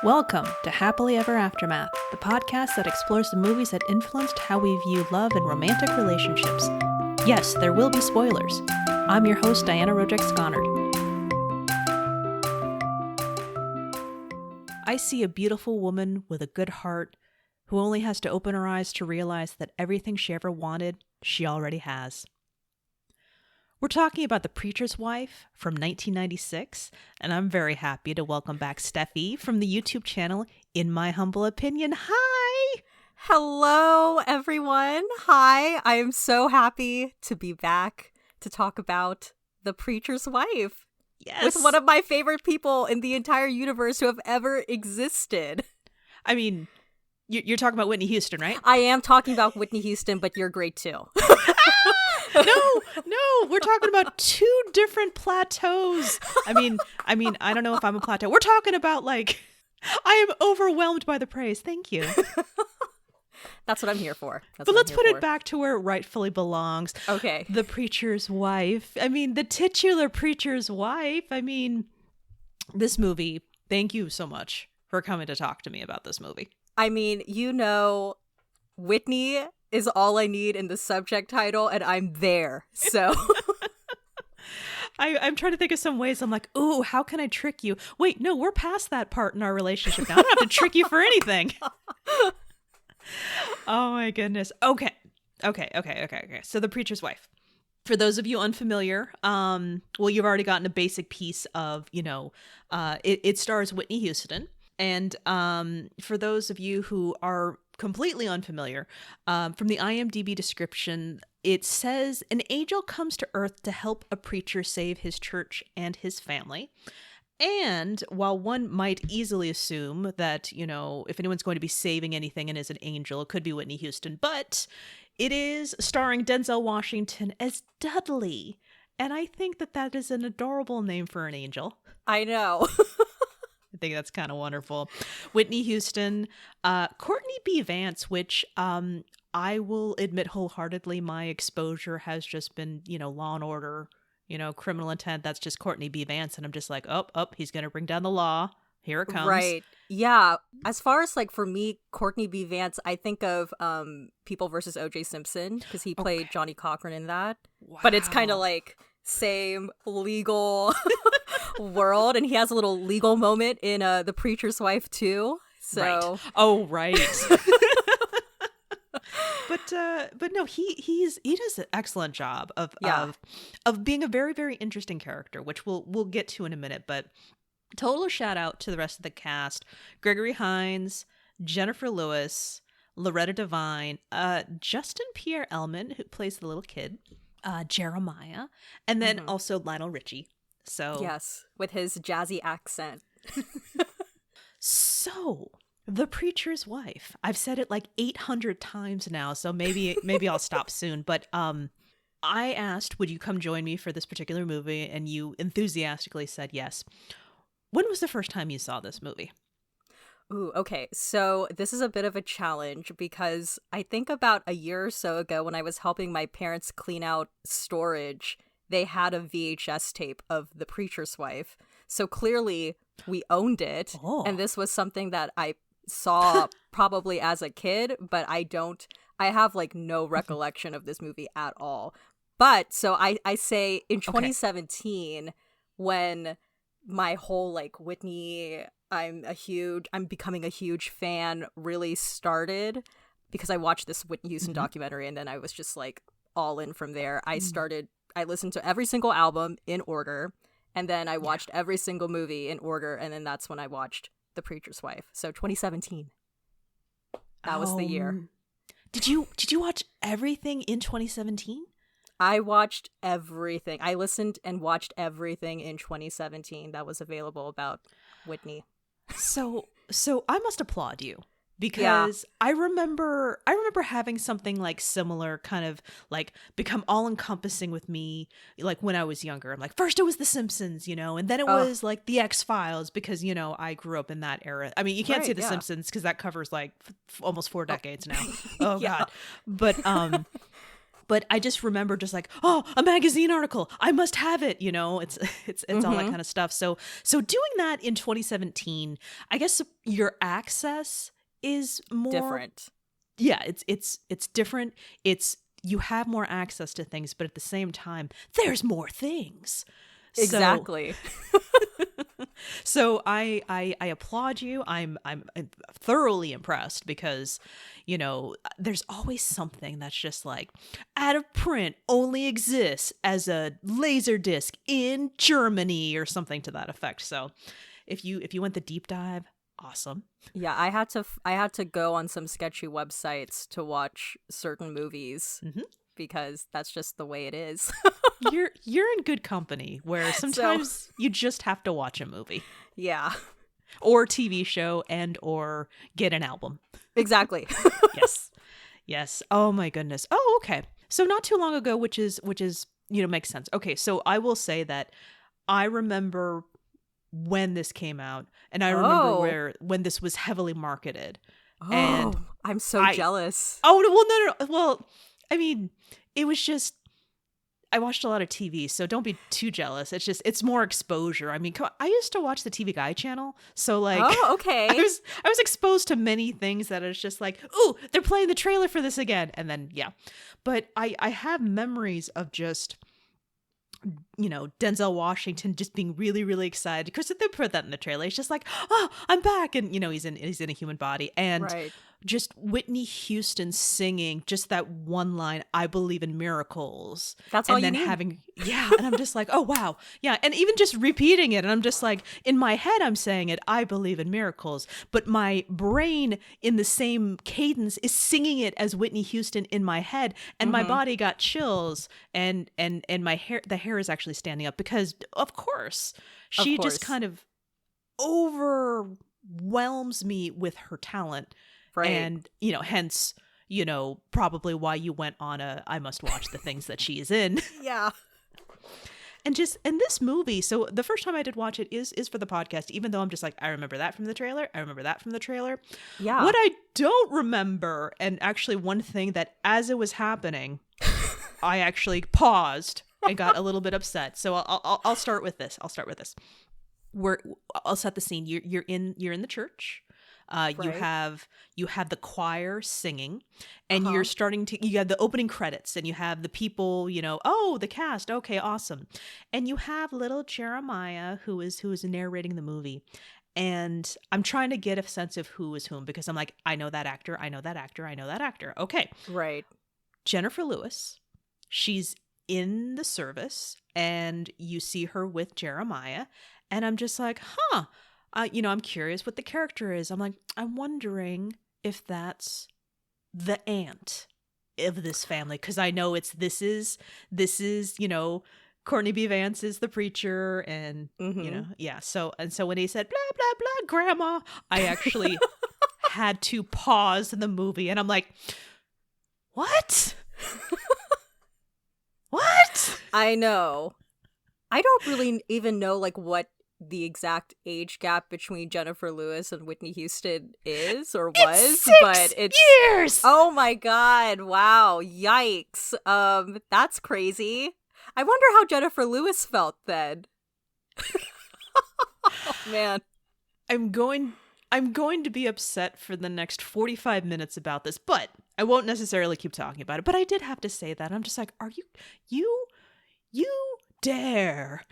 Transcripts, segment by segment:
Welcome to Happily Ever Aftermath, the podcast that explores the movies that influenced how we view love and romantic relationships. Yes, there will be spoilers. I'm your host, Diana Rodriguez-Gonard. I see a beautiful woman with a good heart who only has to open her eyes to realize that everything she ever wanted, she already has. We're talking about The Preacher's Wife from 1996, and I'm very happy to welcome back Steffi from the YouTube channel In My Humble Opinion. Hi! Hello, everyone. Hi. I am so happy to be back to talk about The Preacher's Wife. Yes! With one of my favorite people in the entire universe who have ever existed. I mean, you're talking about Whitney Houston, right? I am talking about Whitney Houston, but you're great too. No, we're talking about two different plateaus. I mean, I don't know if I'm a plateau. We're talking about, like, I am overwhelmed by the praise. Thank you. That's what I'm here for. But let's put it back to where it rightfully belongs. Okay. The Preacher's Wife. I mean, the titular Preacher's Wife. I mean, this movie, thank you so much for coming to talk to me about this movie. I mean, Whitney is all I need in the subject title, and I'm there. So I'm trying to think of some ways. I'm like, ooh, how can I trick you? Wait, no, we're past that part in our relationship now. I don't have to trick you for anything. Oh my goodness. Okay. So The Preacher's Wife. For those of you unfamiliar, well, you've already gotten a basic piece of, it stars Whitney Houston. And for those of you who are completely unfamiliar, from the IMDb description, it says an angel comes to earth to help a preacher save his church and his family. And while one might easily assume that, if anyone's going to be saving anything and is an angel, it could be Whitney Houston, but it is starring Denzel Washington as Dudley. And I think that is an adorable name for an angel. I know. I think that's kind of wonderful. Whitney Houston, Courtney B Vance, which I will admit wholeheartedly my exposure has just been, Law and Order, Criminal Intent. That's just Courtney B Vance. And I'm just like, oh, he's going to bring down the law. Here it comes. Right. Yeah. As far as for me, Courtney B Vance, I think of People versus O.J. Simpson because he played Johnny Cochran in that. Wow. But it's kind of like same legal world, and he has a little legal moment in The Preacher's Wife too. So right. Oh, right. But no, he does an excellent job of being a very, very interesting character, which we'll get to in a minute. But total shout out to the rest of the cast: Gregory Hines, Jenifer Lewis, Loretta Devine, Justin Pierre Edmund, who plays the little kid, Jeremiah, and then also Lionel Richie. So yes, with his jazzy accent. So, The Preacher's Wife. I've said it like 800 times now, so maybe I'll stop soon. But I asked, would you come join me for this particular movie? And you enthusiastically said yes. When was the first time you saw this movie? Ooh, okay. So this is a bit of a challenge because I think about a year or so ago when I was helping my parents clean out storage, they had a VHS tape of The Preacher's Wife. So clearly we owned it. Oh. And this was something that I saw probably as a kid, but I have no recollection of this movie at all. But so I say in 2017, when my whole Whitney, I'm becoming a huge fan really started, because I watched this Whitney Houston documentary and then I was just all in from there. I listened to every single album in order, and then I watched every single movie in order, and then that's when I watched The Preacher's Wife. So 2017. That was the year. Did you watch everything in 2017? I watched everything. I listened and watched everything in 2017 that was available about Whitney. So I must applaud you, because I remember having something similar kind of become all encompassing with me when I was younger. I'm first it was The Simpsons, and then it was The X-Files, because I grew up in that era. I mean, you can't say The Simpsons because that covers almost 4 decades now. Oh God. But But I just remember just like, oh, a magazine article, I must have it. You know, it's all that kind of stuff. So doing that in 2017, I guess your access is more different. Yeah, it's different. You have more access to things, but at the same time, there's more things. Exactly. So I applaud you. I'm thoroughly impressed because, you know, there's always something that's just like out of print, only exists as a laser disc in Germany or something to that effect. So if you went the deep dive, awesome. Yeah, I had to go on some sketchy websites to watch certain movies because that's just the way it is. You're in good company where sometimes you just have to watch a movie. Yeah. Or TV show and or get an album. Exactly. Yes. Oh my goodness. Oh, okay. So not too long ago, which is, you know, makes sense. Okay, so I will say that I remember when this came out, and I remember when this was heavily marketed. Oh, and I'm so jealous. Oh, well, no. Well, I mean, it was just, I watched a lot of TV, so don't be too jealous. It's more exposure. I mean, come on, I used to watch the TV Guide channel, so like, oh, okay. I was exposed to many things that it's just like, ooh, they're playing the trailer for this again, and then yeah. But I have memories of just, you know, Denzel Washington just being really, really excited because they put that in the trailer. He's just like, oh, I'm back, and you know, he's in a human body, and just Whitney Houston singing just that one line, "I believe in miracles." That's all and you then need. and I'm just like, oh wow, yeah, and even just repeating it, and I'm just like, in my head, I'm saying it, "I believe in miracles," but my brain in the same cadence is singing it as Whitney Houston in my head, and my body got chills, and my hair, the hair is actually standing up because, of course, she just kind of overwhelms me with her talent. Right. And, you know, hence, you know, probably why you went on I must watch the things that she is in. Yeah. And just, in this movie, so the first time I did watch it is for the podcast, even though I'm just like, I remember that from the trailer. I remember that from the trailer. Yeah. What I don't remember, and actually one thing that as it was happening, I actually paused and got a little bit upset. So I'll start with this. I'll set the scene. You're in the church. You have the choir singing, and you're starting to, you have the opening credits, and you have the people, you know, oh, the cast, okay, awesome. And you have little Jeremiah who is narrating the movie. And I'm trying to get a sense of who is whom, because I'm like, I know that actor. Okay. Right. Jenifer Lewis, she's in the service, and you see her with Jeremiah, and I'm just like, huh. You know, I'm curious what the character is. I'm like, I'm wondering if that's the aunt of this family, because I know this is, you know, Courtney B Vance is the preacher, and you know, yeah. So when he said blah blah blah grandma, I actually had to pause the movie, and I'm like, what? What? I know. I don't really even know like what the exact age gap between Jenifer Lewis and Whitney Houston is or was, but it's years. Oh my god, wow, yikes. That's crazy. I wonder how Jenifer Lewis felt then. Oh man. I'm going to be upset for the next 45 minutes about this, but I won't necessarily keep talking about it. But I did have to say that. I'm just like, are you dare?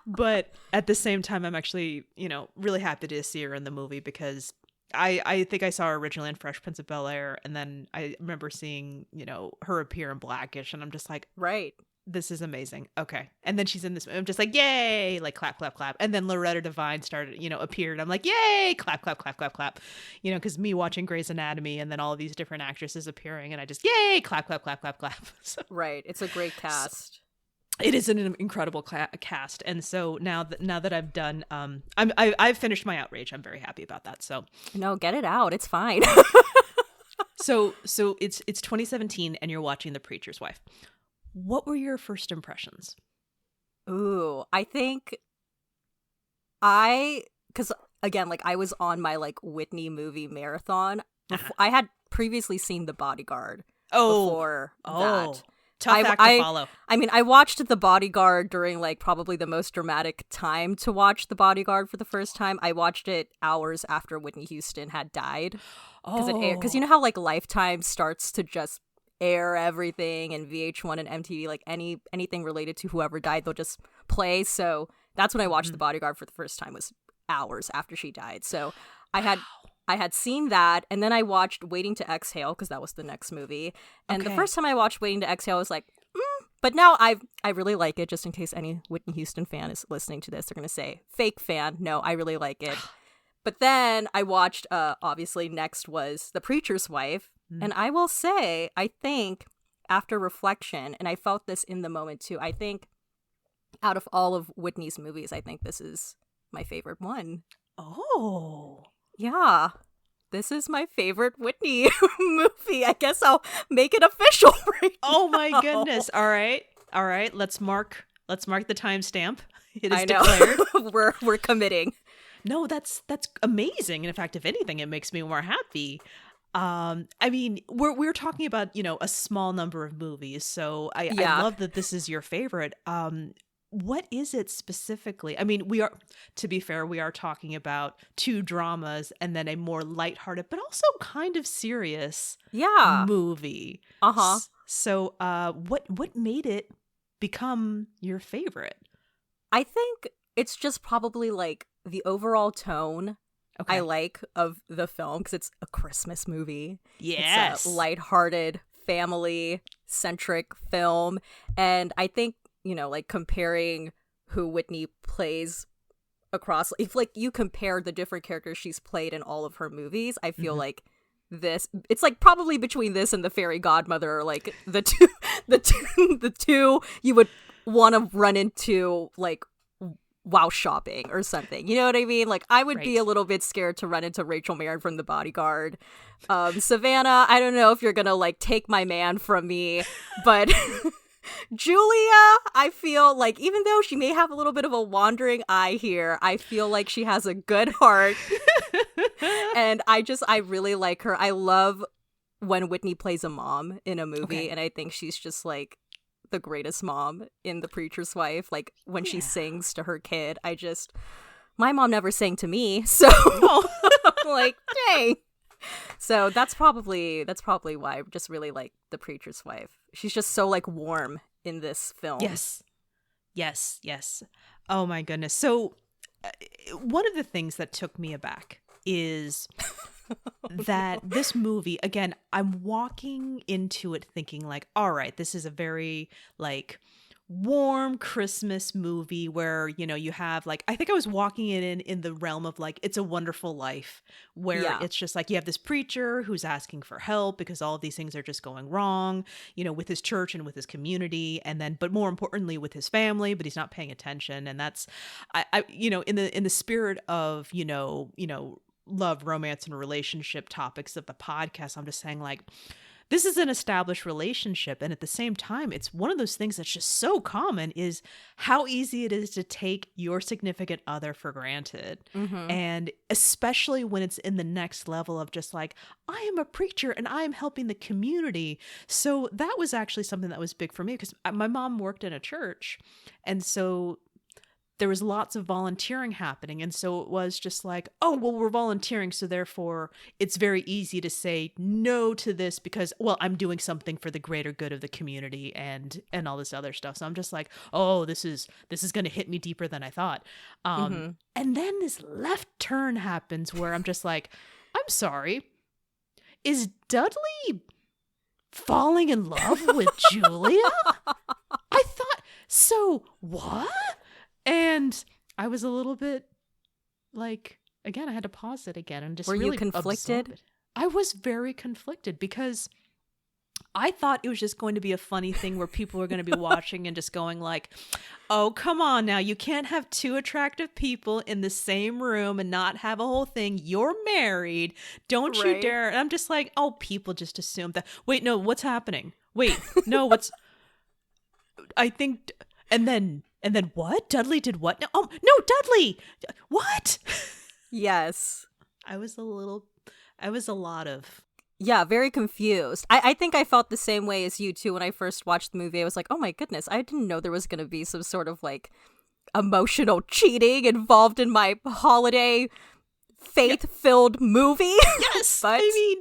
But at the same time, I'm actually, you know, really happy to see her in the movie, because I think I saw her originally in Fresh Prince of Bel-Air, and then I remember seeing, you know, her appear in Blackish, and I'm just like, right, this is amazing. Okay. And then she's in this, I'm just like, yay, like clap, clap, clap. And then Loretta Devine started, you know, appeared. I'm like, yay, clap, clap, clap, clap, clap. You know, because me watching Grey's Anatomy and then all of these different actresses appearing, and I just, yay, clap, clap, clap, clap, clap. So, right. It's a great cast. It is an incredible cast, and so now that I've done, I've finished my outrage. I'm very happy about that. So no, get it out. It's fine. so it's 2017, and you're watching The Preacher's Wife. What were your first impressions? Ooh, I think because again, like I was on my like Whitney movie marathon. I had previously seen The Bodyguard. before Oh. that. Tough act to follow. I mean, I watched The Bodyguard during like probably the most dramatic time to watch The Bodyguard for the first time. I watched it hours after Whitney Houston had died. Because you know how like Lifetime starts to just air everything, and VH1 and MTV, like anything related to whoever died, they'll just play. So that's when I watched The Bodyguard for the first time, was hours after she died. So I had seen that, and then I watched Waiting to Exhale because that was the next movie. And the first time I watched Waiting to Exhale, I was like, but now I really like it. Just in case any Whitney Houston fan is listening to this, they're gonna say fake fan. No, I really like it. But then I watched, obviously next was The Preacher's Wife, and I will say, I think after reflection, and I felt this in the moment too, I think out of all of Whitney's movies, I think this is my favorite one. Oh. Yeah, this is my favorite Whitney movie. I guess I'll make it official right Oh now. my goodness. All right. Let's mark the timestamp. It is I know. declared. We're committing. No, that's amazing. And in fact, if anything, it makes me more happy. I mean, we're talking about, a small number of movies, so I love that this is your favorite. What is it specifically? I mean, to be fair, we are talking about two dramas and then a more lighthearted, but also kind of serious movie. Uh-huh. So, what made it become your favorite? I think it's just probably like the overall tone I like of the film, because it's a Christmas movie. Yes. It's a lighthearted, family-centric film. And I think, like comparing who Whitney plays across, if like you compare the different characters she's played in all of her movies, I feel like it's like probably between this and The Fairy Godmother, like the two you would want to run into like while shopping or something. You know what I mean? Like I would be a little bit scared to run into Rachel Marin from The Bodyguard. Savannah, I don't know if you're gonna like take my man from me, but Julia, I feel like even though she may have a little bit of a wandering eye here, I feel like she has a good heart. And I really like her. I love when Whitney plays a mom in a movie, and I think she's just like the greatest mom in The Preacher's Wife. Like when she sings to her kid, my mom never sang to me, so I'm like, dang. So that's probably why I just really like The Preacher's Wife. She's just so like warm in this film. Yes. Oh my goodness. So one of the things that took me aback is that this movie, again, I'm walking into it thinking like, all right, this is a very like warm Christmas movie where, you have like, I think I was walking it in the realm of like, It's a Wonderful Life, where it's just like, you have this preacher who's asking for help because all of these things are just going wrong, with his church and with his community. And then, but more importantly with his family, but he's not paying attention. And that's, I in the spirit of, love, romance, and relationship topics of the podcast, I'm just saying like, this is an established relationship. And at the same time, it's one of those things that's just so common, is how easy it is to take your significant other for granted. And especially when it's in the next level of just like, I am a preacher and I am helping the community. So that was actually something that was big for me, because my mom worked in a church. And so there was lots of volunteering happening. And so it was just like, oh, well, we're volunteering, so therefore it's very easy to say no to this because, well, I'm doing something for the greater good of the community and all this other stuff. So I'm just like, oh, this is going to hit me deeper than I thought. And then this left turn happens where I'm just like, I'm sorry, is Dudley falling in love with Julia? I thought, so what? And I was a little bit like, again, I had to pause it again and just Were really you conflicted? absorb it. I was very conflicted because I thought it was just going to be a funny thing where people were going to be watching and just going like, oh, come on now. You can't have two attractive people in the same room and not have a whole thing. You're married. Don't you dare. And I'm just like, oh, people just assume that. Wait, no, what's happening? Wait, no, what's... I think... And then what? Dudley did what? No, oh, no, Dudley! What? Yes. I was a lot of... Yeah, very confused. I think I felt the same way as you too when I first watched the movie. I was like, oh my goodness, I didn't know there was going to be some sort of like emotional cheating involved in my holiday faith-filled movie. Yes, But I mean,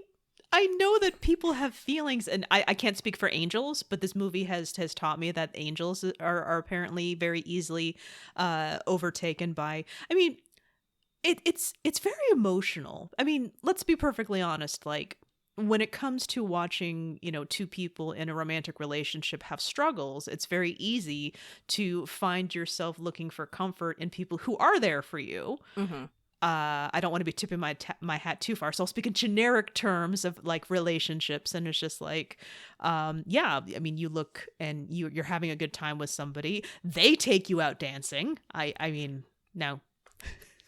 I know that people have feelings, and I can't speak for angels, but this movie has taught me that angels are apparently very easily overtaken by. I mean, it's very emotional. I mean, let's be perfectly honest. Like when it comes to watching, two people in a romantic relationship have struggles, it's very easy to find yourself looking for comfort in people who are there for you. mm-hmm. I don't want to be tipping my hat too far, so I'll speak in generic terms of like relationships, and it's just like, yeah, I mean, you look and you're having a good time with somebody, they take you out dancing. I mean, no.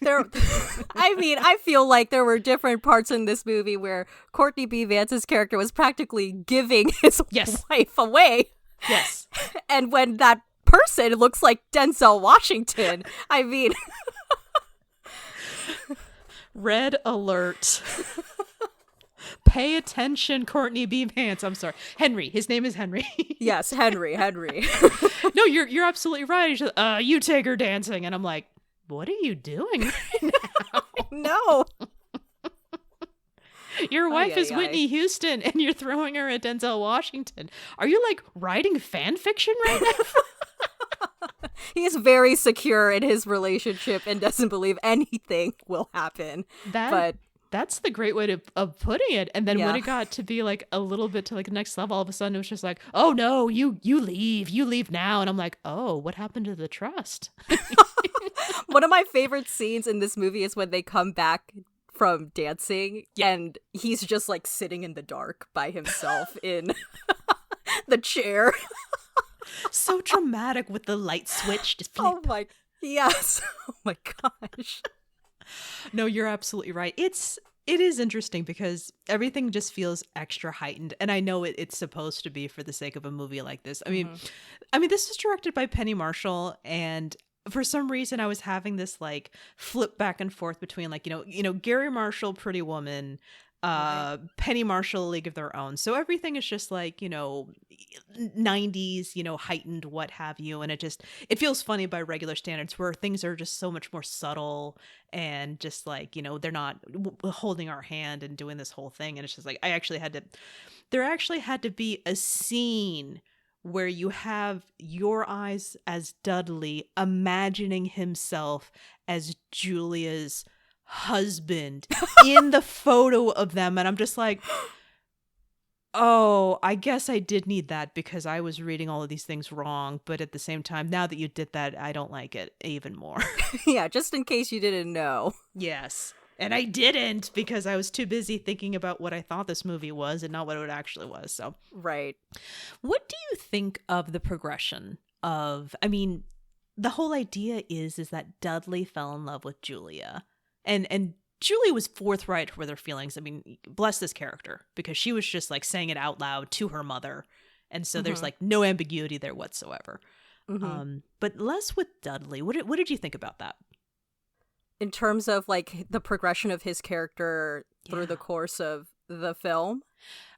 I feel like there were different parts in this movie where Courtney B Vance's character was practically giving his wife away. Yes. And when that person looks like Denzel Washington, I mean... Red alert. Pay attention, Courtney B Vance. I'm sorry. Henry. His name is Henry. Yes, Henry. No, you're absolutely right. You take her dancing. And I'm like, what are you doing right now? No. Your wife is Whitney Houston and you're throwing her at Denzel Washington. Are you like writing fan fiction right now? He's very secure in his relationship and doesn't believe anything will happen. That's the great way of putting it. And then when it got to be like a little bit to like the next level, all of a sudden it was just like, oh no, you leave now. And I'm like, oh, what happened to the trust? One of my favorite scenes in this movie is when they come back from dancing and he's just like sitting in the dark by himself in the chair. So dramatic with the light switch. Just flip. Oh my, yes. Oh my gosh. No, you're absolutely right. It is interesting because everything just feels extra heightened, and I know it's supposed to be for the sake of a movie like this. I mean, this is directed by Penny Marshall, and for some reason I was having this like flip back and forth between like Gary Marshall, Pretty Woman, Penny Marshall, League of Their Own. So everything is just like 90s, heightened, what have you, and it feels funny by regular standards, where things are just so much more subtle and just like they're not holding our hand and doing this whole thing, and it's just like there actually had to be a scene where you have your eyes as Dudley imagining himself as Julia's husband in the photo of them, and I'm just like, oh, I guess I did need that because I was reading all of these things wrong, but at the same time, now that you did that, I don't like it even more. Yeah, just in case you didn't know. Yes. And I didn't, because I was too busy thinking about what I thought this movie was and not what it actually was. So, right. What do you think of the progression of, I mean, the whole idea is that Dudley fell in love with Julia, and Julia was forthright with her feelings. I mean, bless this character, because she was just like saying it out loud to her mother. And so there's like no ambiguity there whatsoever. But less with Dudley. What did you think about that? In terms of like the progression of his character through the course of the film?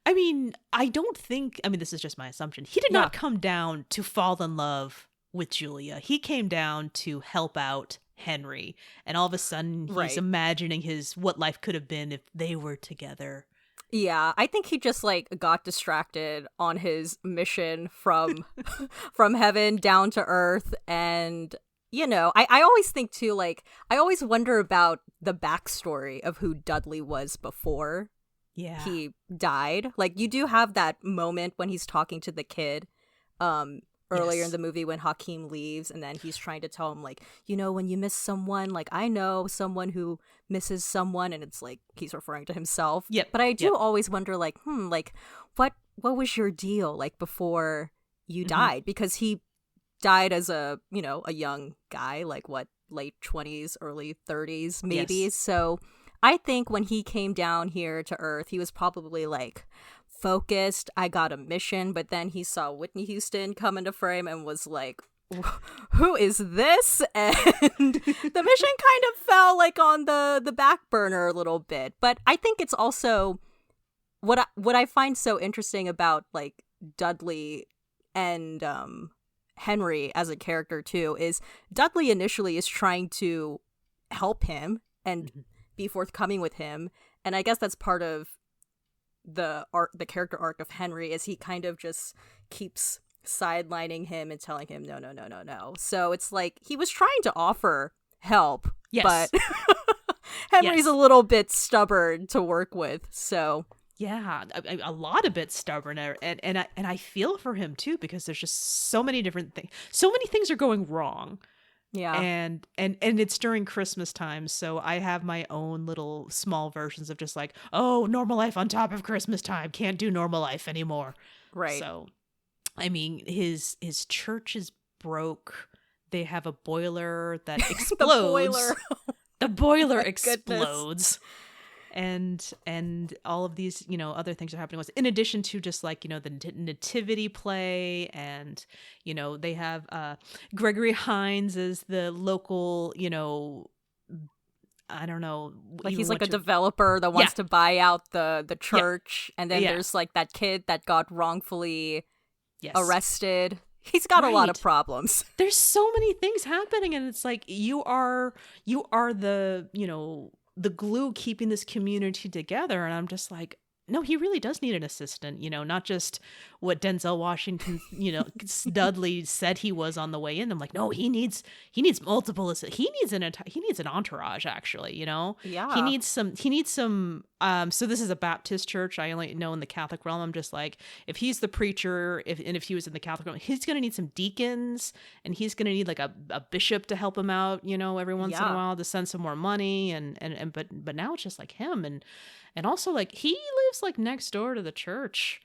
I mean, this is just my assumption. He did not come down to fall in love with Julia. He came down to help out Henry. And all of a sudden he's imagining what life could have been if they were together. Yeah, I think he just like got distracted on his mission from from heaven down to earth. And I always think too, like, I always wonder about the backstory of who Dudley was before he died. Like, you do have that moment when he's talking to the kid earlier in the movie when Hakeem leaves, and then he's trying to tell him, like, when you miss someone, like, I know someone who misses someone, and it's like he's referring to himself. But I do always wonder, like, like, what was your deal, like, before you died? Because he died as a young guy, like what, late 20s, early 30s maybe. Yes. So I think when he came down here to Earth, he was probably like focused, I got a mission, but then he saw Whitney Houston come into frame and was like, who is this? And the mission kind of fell like on the back burner a little bit. But I think it's also what I find so interesting about like Dudley and Henry as a character too is Dudley initially is trying to help him and be forthcoming with him, and I guess that's part of the character arc of Henry is he kind of just keeps sidelining him and telling him no. So it's like he was trying to offer help, but Henry's a little bit stubborn to work with. So yeah, a lot of bit stubborn, and I feel for him too, because there's just so many different things. So many things are going wrong. Yeah. And it's during Christmas time, so I have my own little small versions of just like, oh, normal life on top of Christmas time. Can't do normal life anymore. Right. So, I mean, his church is broke. They have a boiler that explodes. The boiler explodes. And all of these, other things are happening. In addition to just like, the nativity play, and, they have Gregory Hines as the local, I don't know. Like he's like a developer that wants to buy out the church. And then there's like that kid that got wrongfully arrested. He's got a lot of problems. There's so many things happening, and it's like you are the, the glue keeping this community together. And I'm just like, no, he really does need an assistant, not just what Denzel Washington, Dudley said he was on the way in. I'm like, no, he needs multiple assistants. He needs an entourage, actually, Yeah. He needs some, so this is a Baptist church. I only know in the Catholic realm. I'm just like, if he's the preacher, if he was in the Catholic realm, he's going to need some deacons, and he's going to need like a bishop to help him out, every once in a while, to send some more money. But now it's just like him. And also, like, he lives, like, next door to the church.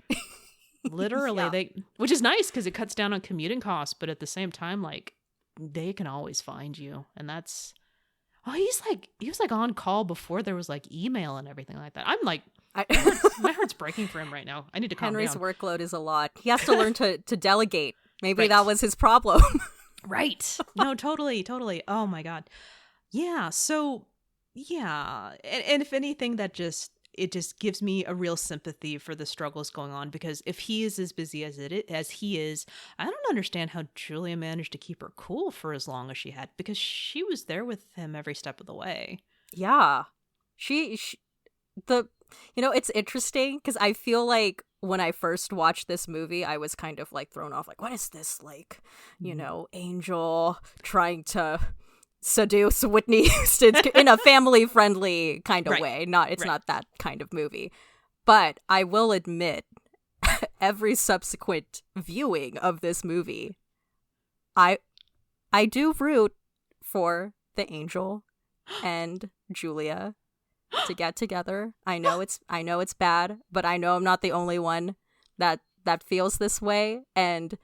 Literally. Which is nice, because it cuts down on commuting costs. But at the same time, like, they can always find you. And that's... Oh, he was, like, on call before there was, like, email and everything like that. I'm, like... my heart's breaking for him right now. I need to calm down. Henry's workload is a lot. He has to learn to delegate. Maybe that was his problem. Right. No, totally. Oh, my God. Yeah, so... Yeah. And if anything, it just gives me a real sympathy for the struggles going on, because if he is as busy as he is, I don't understand how Julia managed to keep her cool for as long as she had, because she was there with him every step of the way. Yeah. It's interesting, because I feel like when I first watched this movie, I was kind of like thrown off, like, what is this, like, angel trying to seduce Whitney Houston in a family-friendly kind of way. It's not that kind of movie. But I will admit, every subsequent viewing of this movie, I do root for the angel and Julia to get together. I know it's bad, but I know I'm not the only one that feels this way. And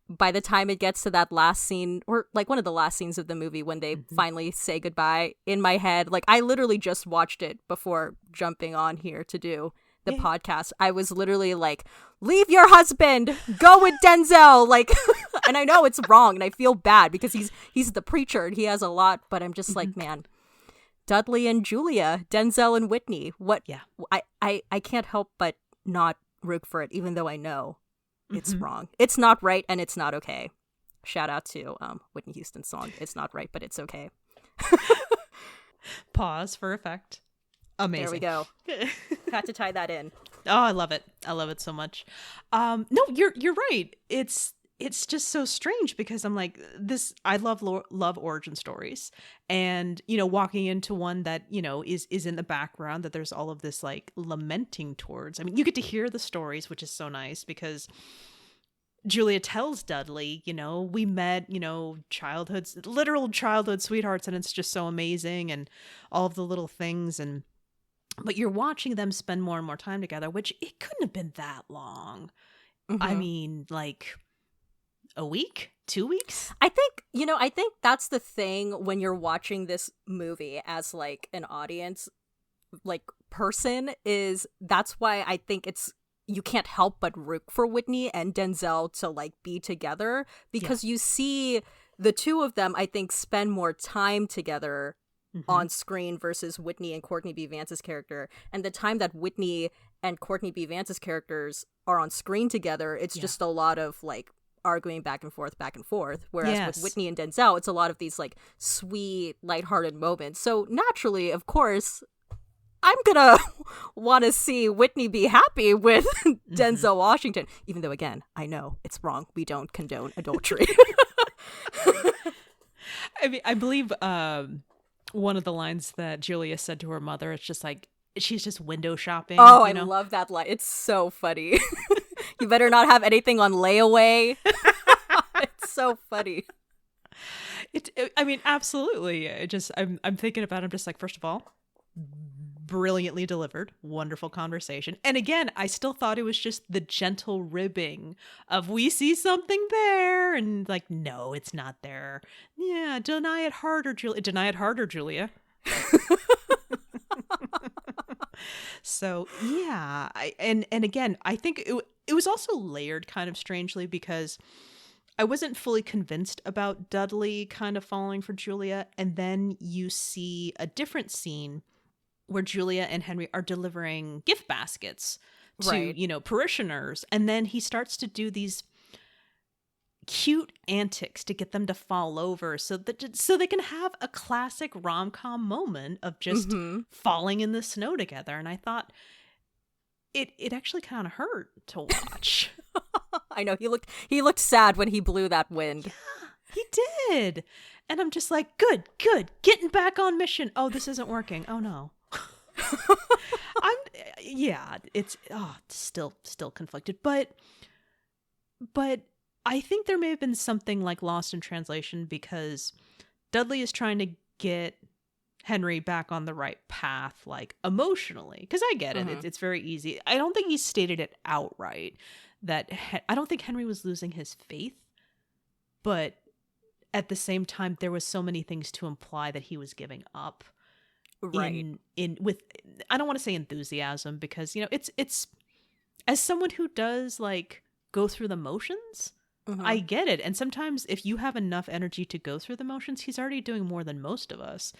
by the time it gets to that last scene, or like one of the last scenes of the movie when they finally say goodbye, in my head, like I literally just watched it before jumping on here to do the podcast. I was literally like, leave your husband, go with Denzel, like, and I know it's wrong and I feel bad because he's the preacher and he has a lot, but I'm just like, man, Dudley and Julia, Denzel and Whitney, what? Yeah. I can't help but not root for it, even though I know it's wrong. It's not right, and it's not okay. Shout out to Whitney Houston's song, It's Not Right, But It's Okay. Pause for effect. Amazing. There we go. Had to tie that in. Oh, I love it. I love it so much. No, you're right. It's just so strange, because I'm like, I love origin stories, and walking into one that is in the background, that there's all of this like lamenting towards. I mean, you get to hear the stories, which is so nice, because Julia tells Dudley, we met, literal childhood sweethearts, and it's just so amazing, and all of the little things, but you're watching them spend more and more time together, which it couldn't have been that long. I mean, like, a week, 2 weeks? I think that's the thing when you're watching this movie as like an audience, like person, is that's why I think you can't help but root for Whitney and Denzel to like be together, because you see the two of them, I think, spend more time together on screen versus Whitney and Courtney B Vance's character, and the time that Whitney and Courtney B Vance's characters are on screen together, it's just a lot of like arguing back and forth. Whereas with Whitney and Denzel, it's a lot of these like sweet, lighthearted moments. So naturally, of course, I'm gonna want to see Whitney be happy with Denzel Washington, even though, again, I know it's wrong. We don't condone adultery. I mean, I believe one of the lines that Julia said to her mother, it's just like, she's just window shopping. Oh, I love that line. It's so funny. You better not have anything on layaway. It's so funny. I mean, absolutely. I'm thinking about it. I'm just like, first of all, brilliantly delivered, wonderful conversation. And again, I still thought it was just the gentle ribbing of, we see something there, and like, no, it's not there. Yeah, deny it harder, Julia. So yeah, and again, I think it was also layered kind of strangely, because I wasn't fully convinced about Dudley kind of falling for Julia, and then you see a different scene where Julia and Henry are delivering gift baskets to, parishioners. And then he starts to do these cute antics to get them to fall over so they can have a classic rom-com moment of just falling in the snow together. And I thought it actually kind of hurt to watch. I know, he looked sad when he blew that wind. Yeah, he did. And I'm just like, good, getting back on mission. Oh, this isn't working. Oh no. It's still conflicted, but I think there may have been something like lost in translation, because Dudley is trying to get Henry back on the right path, like emotionally, because I get it. It's very easy. I don't think he stated it outright that I don't think Henry was losing his faith, but at the same time, there was so many things to imply that he was giving up. Right. In with, I don't want to say enthusiasm, because it's as someone who does like go through the motions, I get it. And sometimes if you have enough energy to go through the motions, he's already doing more than most of us.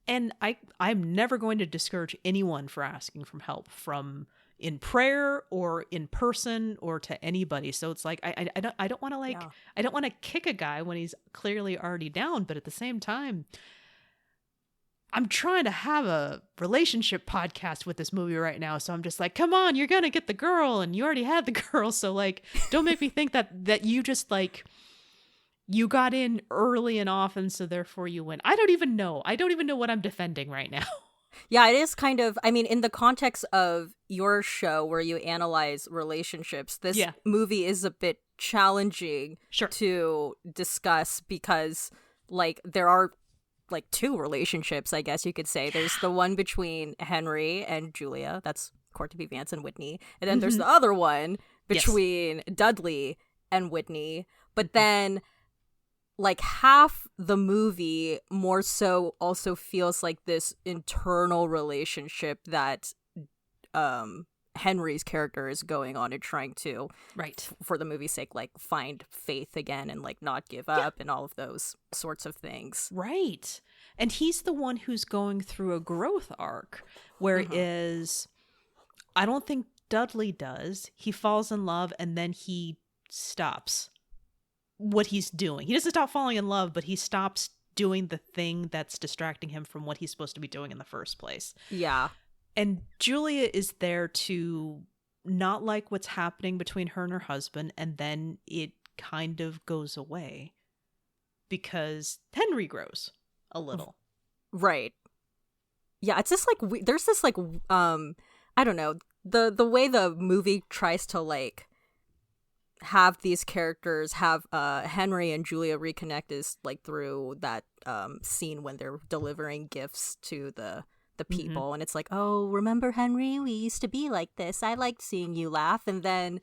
And I'm never going to discourage anyone for asking for help, from in prayer or in person or to anybody. So it's like I don't want to I don't want to kick a guy when he's clearly already down, but at the same time, I'm trying to have a relationship podcast with this movie right now. So I'm just like, come on, you're going to get the girl, and you already had the girl. So like, don't make me think that you just like, you got in early and often, so therefore you win. I don't even know what I'm defending right now. Yeah, it is kind of, I mean, in the context of your show where you analyze relationships, this movie is a bit challenging to discuss, because like there are like two relationships, I guess you could say. There's the one between Henry and Julia, that's Courtney B Vance and Whitney, and then there's the other one between Dudley and Whitney. But then like half the movie more so also feels like this internal relationship that Henry's character is going on and trying to, for the movie's sake, like find faith again and like not give up and all of those sorts of things. Right. And he's the one who's going through a growth arc, whereas I don't think Dudley does. He falls in love and then he stops what he's doing. He doesn't stop falling in love, but he stops doing the thing that's distracting him from what he's supposed to be doing in the first place. Yeah. And Julia is there to not like what's happening between her and her husband, and then it kind of goes away because Henry grows a little. Right. Yeah, it's just like there's this like I don't know, the way the movie tries to like have these characters have Henry and Julia reconnect is like through that scene when they're delivering gifts to the people, and it's like, oh, remember Henry, we used to be like this, I liked seeing you laugh. And then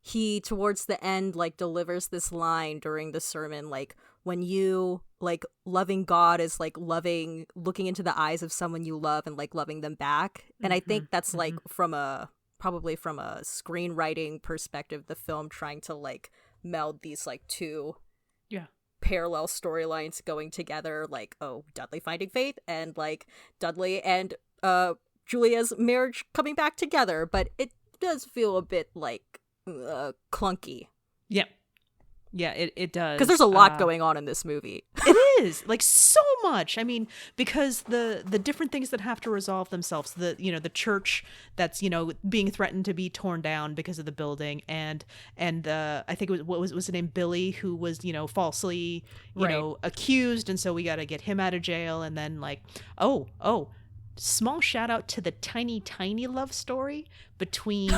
he towards the end like delivers this line during the sermon, like, when you like loving God is like looking into the eyes of someone you love and like loving them back. And I think that's like probably from a screenwriting perspective, the film trying to like meld these like two parallel storylines going together, like, oh, Dudley finding faith and like Dudley and Julia's marriage coming back together, but it does feel a bit like clunky. Yeah. Yeah, it does. Because there's a lot going on in this movie. It is, like, so much. I mean, because the different things that have to resolve themselves, the church that's, being threatened to be torn down because of the building, and I think it was his name, Billy, who was, falsely, accused, and so we got to get him out of jail, and then, like, small shout out to the tiny love story between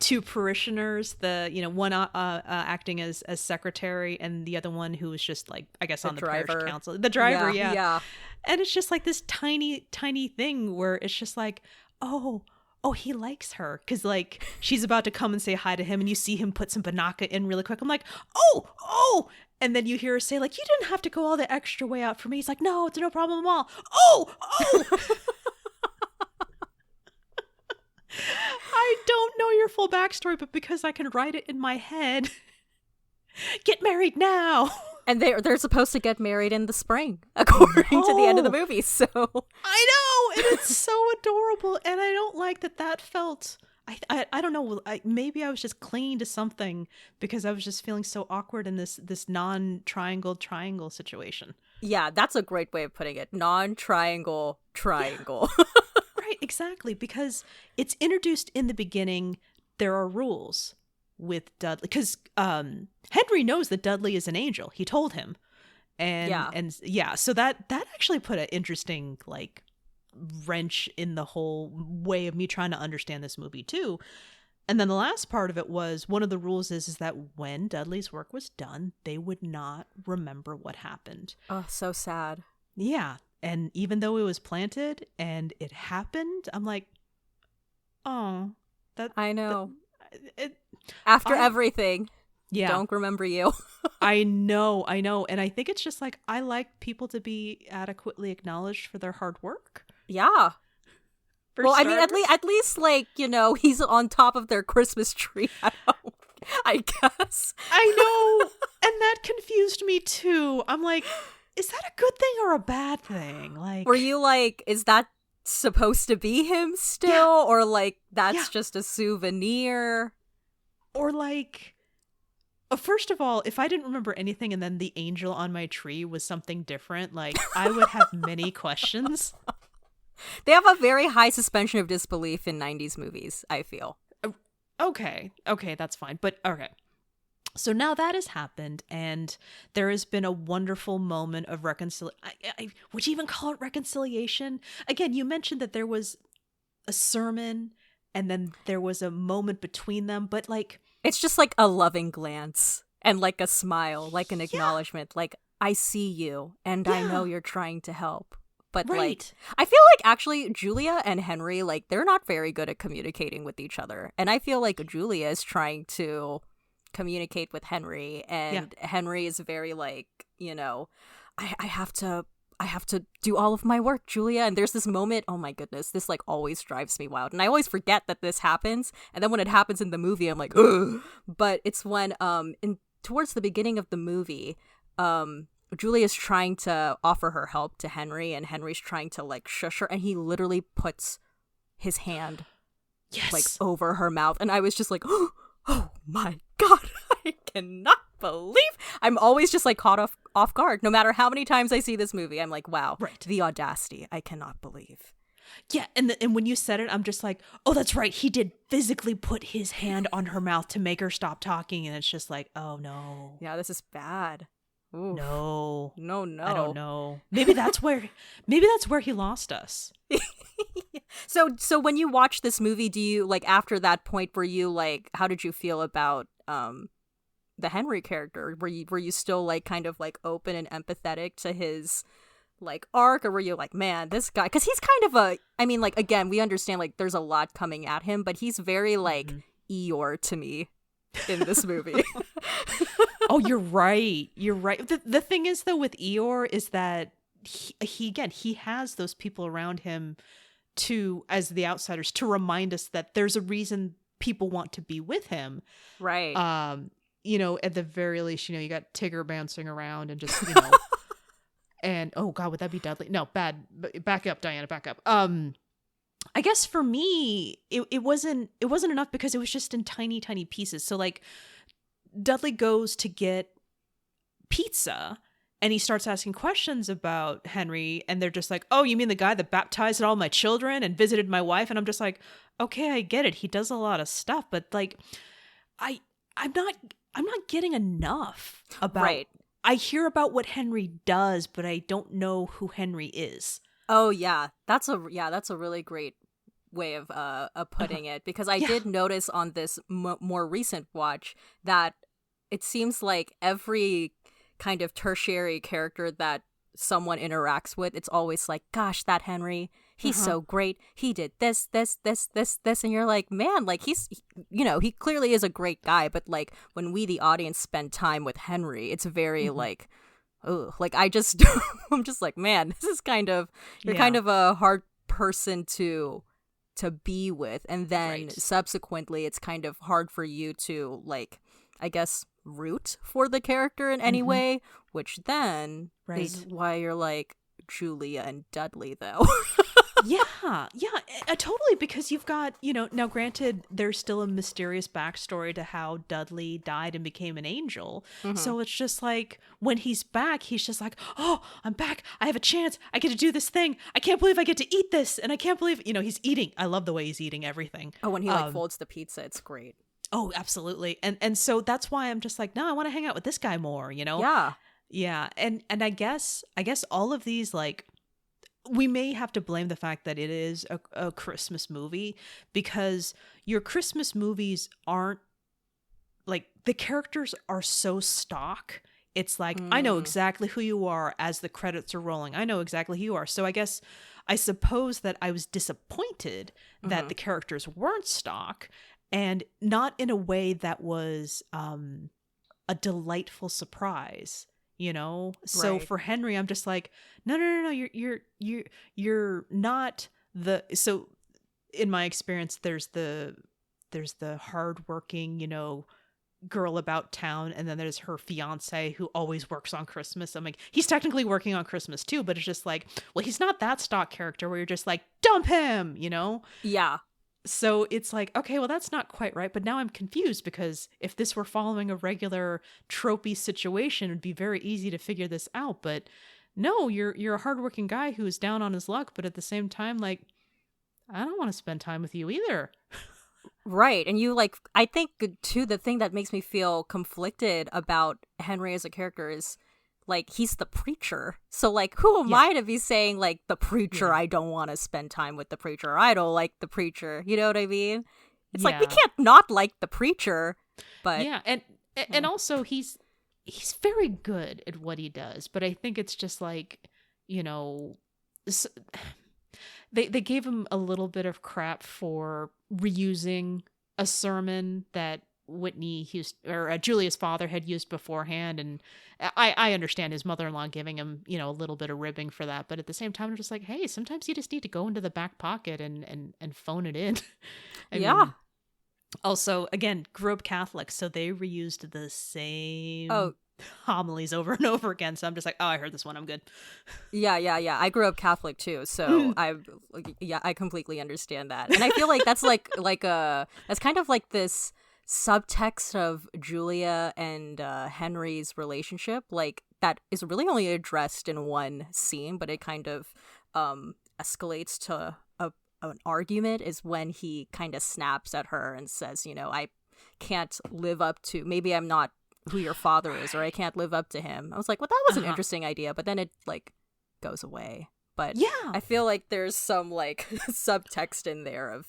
two parishioners, the one acting as secretary, and the other one who was just, like, I guess, on the parish council, the driver. Yeah. And it's just like this tiny thing where it's just like, oh, he likes her, because, like, she's about to come and say hi to him, and you see him put some Banaka in really quick. I'm like, oh, and then you hear her say, like, you didn't have to go all the extra way out for me. He's like, no, it's no problem at all. Oh. I don't know your full backstory, but because I can write it in my head, get married now. And they're supposed to get married in the spring, according to the end of the movie. So I know, and it's so adorable. And I don't like that felt. I don't know. Maybe I was just clinging to something because I was just feeling so awkward in this non-triangle triangle situation. Yeah, that's a great way of putting it. Non-triangle triangle. Right, exactly, because it's introduced in the beginning. There are rules with Dudley, because Henry knows that Dudley is an angel. He told him, and so that actually put an interesting, like, wrench in the whole way of me trying to understand this movie too. And then the last part of it was, one of the rules is that when Dudley's work was done, they would not remember what happened. Oh, so sad. Yeah. And even though it was planted and it happened, I'm like, oh, that I know. After everything, yeah, don't remember you. I know. And I think it's just like, I like people to be adequately acknowledged for their hard work. Yeah. Well, starters. I mean, at least, like, he's on top of their Christmas tree at home, I guess. I know. And that confused me too. I'm like, is that a good thing or a bad thing? Like, were you like, is that supposed to be him still? Yeah. Or, like, that's just a souvenir? Or, like, first of all, if I didn't remember anything and then the angel on my tree was something different, like, I would have many questions. They have a very high suspension of disbelief in 90s movies, I feel. Okay, that's fine. But, okay. So now that has happened, and there has been a wonderful moment of reconciliation. Would you even call it reconciliation? Again, you mentioned that there was a sermon, and then there was a moment between them, but, like, it's just like a loving glance and, like, a smile, like an acknowledgement, like, I see you, and I know you're trying to help. But, like, I feel like, actually, Julia and Henry, like, they're not very good at communicating with each other. And I feel like Julia is trying to communicate with Henry, and Henry is very, like, I have to do all of my work, Julia. And there's this moment, oh my goodness, this, like, always drives me wild. And I always forget that this happens. And then when it happens in the movie, I'm like, ugh. But it's when, towards the beginning of the movie, Julia's trying to offer her help to Henry, and Henry's trying to, like, shush her, and he literally puts his hand like over her mouth, and I was just like, oh my god, I cannot believe. I'm always just, like, caught off guard. No matter how many times I see this movie, I'm like, wow, the audacity, I cannot believe. Yeah, and when you said it, I'm just like, oh, that's right, he did physically put his hand on her mouth to make her stop talking, and it's just like, oh no. Yeah, this is bad. Oof. No. I don't know. Maybe that's where he lost us. So when you watch this movie, do you, like, after that point, were you, like, how did you feel about the Henry character? Were you still, like, kind of, like, open and empathetic to his, like, arc, or were you like, man, this guy, because he's kind of I mean, like, again, we understand, like, there's a lot coming at him, but he's very, like, Eeyore to me in this movie. Oh, you're right. The thing is, though, with Eeyore is that he has those people around him to, as the outsiders, to remind us that there's a reason people want to be with him. Right. At the very least, you got Tigger bouncing around and just, And oh God, would that be Dudley? No, bad. Back up, Diana. Back up. I guess for me, it wasn't enough because it was just in tiny, tiny pieces. So like Dudley goes to get pizza and he starts asking questions about Henry, and they're just like, oh, you mean the guy that baptized all my children and visited my wife? And I'm just like, okay, I get it. He does a lot of stuff, but like I'm not getting enough about Right. I hear about what Henry does, but I don't know who Henry is. Oh yeah, that's a really great way of putting it, because I did notice on this more recent watch that it seems like every kind of tertiary character that someone interacts with, it's always like, gosh, that Henry, he's so great. He did this, and you're like, man, like he's, he clearly is a great guy, but like when we, the audience, spend time with Henry, it's very like, oh, like I'm just like, man, this is kind of, you're kind of a hard person to be with, and then subsequently it's kind of hard for you to, like, I guess, root for the character in any way, which then is why you're like, Julia and Dudley though. Totally, because you've got, now granted, there's still a mysterious backstory to how Dudley died and became an angel. So it's just like, when he's back, he's just like, oh, I'm back. I have a chance. I get to do this thing. I can't believe I get to eat this. And I can't believe, he's eating. I love the way he's eating everything. Oh, when he like folds the pizza, it's great. Oh, absolutely. And so that's why I'm just like, no, I want to hang out with this guy more, Yeah. And I guess all of these, like, we may have to blame the fact that it is a Christmas movie, because your Christmas movies aren't, like, the characters are so stock. It's like, I know exactly who you are as the credits are rolling. I know exactly who you are. So I suppose that I was disappointed that the characters weren't stock, and not in a way that was a delightful surprise. So for Henry, I'm just like, no, you're not the, so in my experience, there's the hardworking, girl about town, and then there's her fiance who always works on Christmas. I'm like, he's technically working on Christmas too, but it's just like, well, he's not that stock character where you're just like, dump him, Yeah. So it's like, okay, well, that's not quite right. But now I'm confused, because if this were following a regular tropey situation, it'd be very easy to figure this out. But no, you're a hardworking guy who is down on his luck. But at the same time, like, I don't want to spend time with you either. Right. And you, like, I think too, the thing that makes me feel conflicted about Henry as a character is, like, he's the preacher. So, like, who am I to be saying, like, the preacher, I don't want to spend time with the preacher, or I don't like the preacher. You know what I mean? It's like, we can't not like the preacher, but... Yeah, and also, he's very good at what he does, but I think it's just like, they gave him a little bit of crap for reusing a sermon that Whitney Houston, or Julia's father, had used beforehand, and I understand his mother-in-law giving him, a little bit of ribbing for that, but at the same time, I'm just like, hey, sometimes you just need to go into the back pocket and phone it in. I mean, also, again, grew up Catholic, so they reused the same homilies over and over again, so I'm just like, oh, I heard this one, I'm good. Yeah. I grew up Catholic too, so I completely understand that, and I feel like that's that's kind of like this subtext of Julia and Henry's relationship, like, that is really only addressed in one scene, but it kind of escalates to an argument, is when he kind of snaps at her and says, I can't live up to, maybe I'm not who your father is, or I can't live up to him. I was like, well, that was an interesting idea, but then it, like, goes away. But I feel like there's some, like, subtext in there of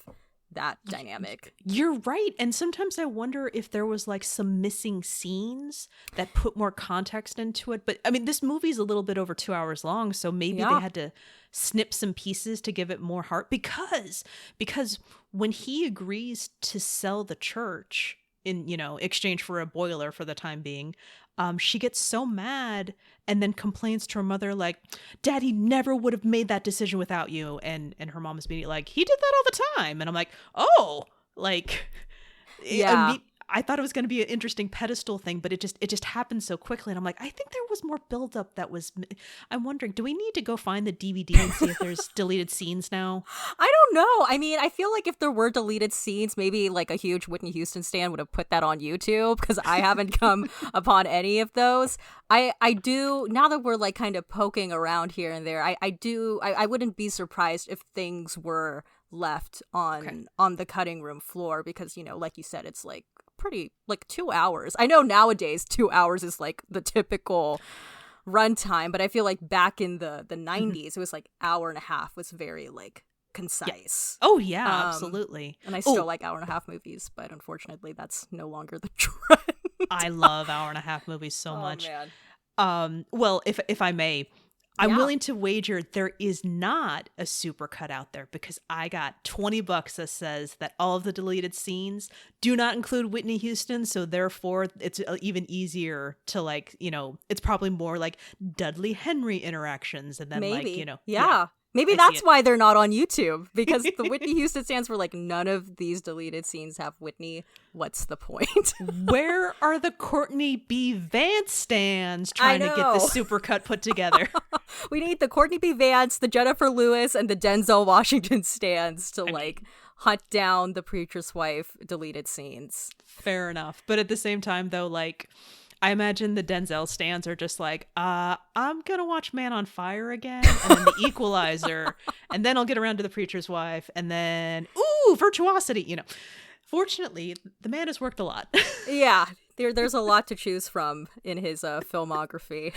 that dynamic. You're right. And sometimes I wonder if there was, like, some missing scenes that put more context into it. But I mean, this movie's a little bit over 2 hours long, so maybe they had to snip some pieces to give it more heart, because when he agrees to sell the church in, exchange for a boiler for the time being, she gets so mad and then complains to her mother, like, Daddy never would have made that decision without you. And her mom is immediately like, he did that all the time. And I'm like, oh, like, I thought it was going to be an interesting pedestal thing, but it just happened so quickly. And I'm like, I think there was more buildup that was, I'm wondering, do we need to go find the DVD and see if there's deleted scenes now? I don't know. I mean, I feel like if there were deleted scenes, maybe like a huge Whitney Houston stan would have put that on YouTube, because I haven't come upon any of those. I do, now that we're like kind of poking around here and there, I wouldn't be surprised if things were left on the cutting room floor, because, you know, like you said, it's like pretty, like 2 hours. I know nowadays 2 hours is like the typical runtime, but I feel like back in the 90s, it was like hour and a half was very like concise. Yeah. Oh yeah, absolutely. And I still like hour and a half movies, but unfortunately that's no longer the trend. I love hour and a half movies so much. Man. Well, if I may, I'm willing to wager there is not a supercut out there, because I got $20 that says that all of the deleted scenes do not include Whitney Houston. So therefore it's even easier to, like, you know, it's probably more like Dudley Henry interactions. And then maybe, like, you know. Yeah. Maybe that's why they're not on YouTube, because the Whitney Houston stands were like, none of these deleted scenes have Whitney. What's the point? Where are the Courtney B Vance stands trying to get this supercut put together? We need the Courtney B Vance, the Jenifer Lewis, and the Denzel Washington stands to hunt down the preacher's wife deleted scenes. Fair enough. But at the same time, though, like, I imagine the Denzel stans are just like, I'm going to watch Man on Fire again, and then The Equalizer, and then I'll get around to The Preacher's Wife, and then, ooh, Virtuosity, you know. Fortunately, the man has worked a lot. Yeah, there's a lot to choose from in his filmography.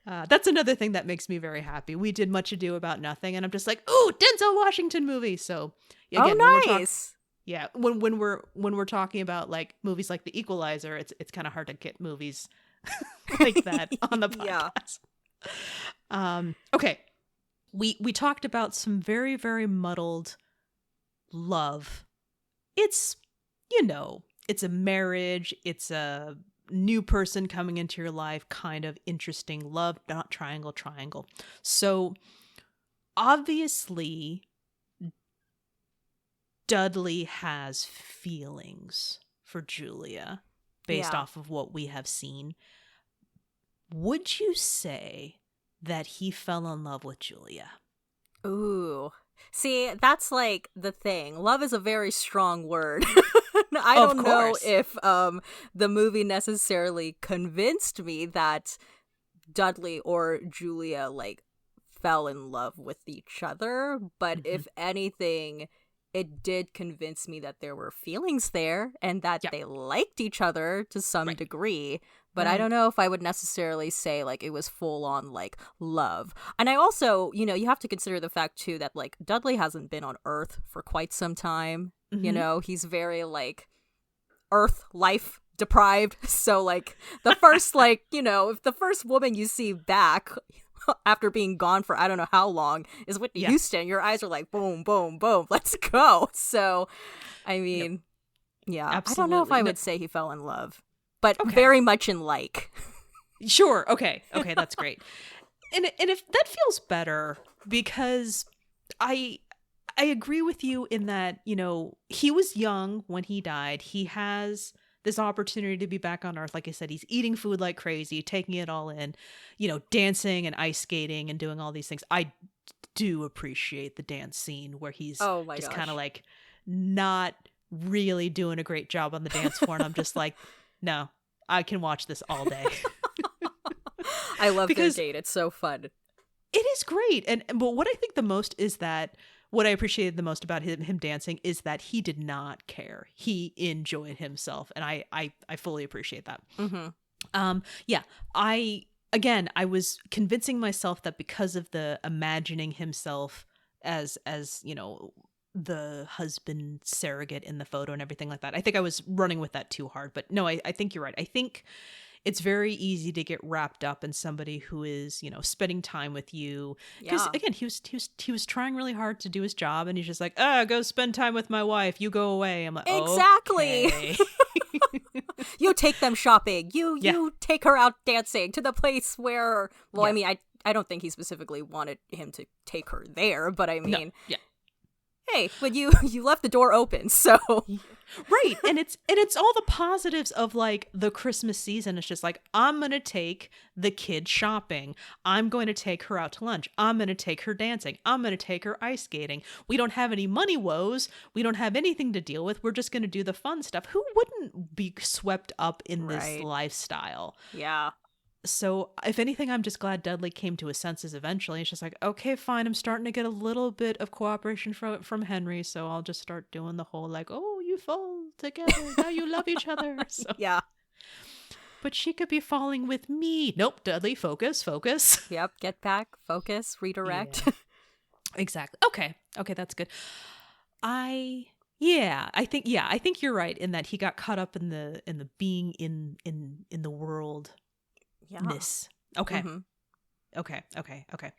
That's another thing that makes me very happy. We did Much Ado About Nothing, and I'm just like, ooh, Denzel Washington movie. So, again, nice. When we're talking about like movies like The Equalizer, it's kind of hard to get movies like that on the podcast. Okay. We talked about some very, very muddled love. It's, you know, it's a marriage, it's a new person coming into your life, kind of interesting love, not triangle. So obviously Dudley has feelings for Julia based off of what we have seen. Would you say that he fell in love with Julia? Ooh. See, that's like the thing. Love is a very strong word. I don't know if the movie necessarily convinced me that Dudley or Julia like fell in love with each other, but if anything, it did convince me that there were feelings there and that they liked each other to some degree. But I don't know if I would necessarily say like it was full on like love. And I also, you know, you have to consider the fact too that like Dudley hasn't been on Earth for quite some time. You know, he's very like Earth life deprived. So like the first like, you know, if the first woman you see back after being gone for I don't know how long is Whitney Houston, your eyes are like boom, boom, boom, let's go. So I mean, absolutely. I don't know if I would say he fell in love, but very much in like. Sure. Okay, that's great. And if that feels better, because I agree with you in that, you know, he was young when he died. He has this opportunity to be back on Earth. Like I said, he's eating food like crazy, taking it all in, you know, dancing and ice skating and doing all these things. I do appreciate the dance scene where he's just kind of like not really doing a great job on the dance floor. And I'm just like, no, I can watch this all day. I love their date. It's so fun. It is great. But what I think the most is that what I appreciated the most about him dancing is that he did not care. He enjoyed himself. And I fully appreciate that. I was convincing myself that because of the imagining himself as you know, the husband surrogate in the photo and everything like that, I think I was running with that too hard. But no, I think you're right. I think it's very easy to get wrapped up in somebody who is, you know, spending time with you. Because again, he was trying really hard to do his job, and he's just like, go spend time with my wife. You go away. I'm like, exactly. Okay. You take them shopping. You take her out dancing to the place where. Well, I mean, I don't think he specifically wanted him to take her there, but I mean, hey, but you left the door open, so right. And it's all the positives of like the Christmas season. It's just like, I'm gonna take the kid shopping, I'm going to take her out to lunch, I'm gonna take her dancing, I'm gonna take her ice skating. We don't have any money woes, we don't have anything to deal with, we're just gonna do the fun stuff. Who wouldn't be swept up in this lifestyle? Yeah. So if anything, I'm just glad Dudley came to his senses eventually. It's just like, okay, fine, I'm starting to get a little bit of cooperation from Henry, so I'll just start doing the whole like, oh, you fall together, now you love each other. So. Yeah. But she could be falling with me. Nope, Dudley, focus. Yep, get back, focus, redirect. Yeah. Exactly. Okay, that's good. I think you're right in that he got caught up in the being in the world. Ness. Okay. Mm-hmm. Okay.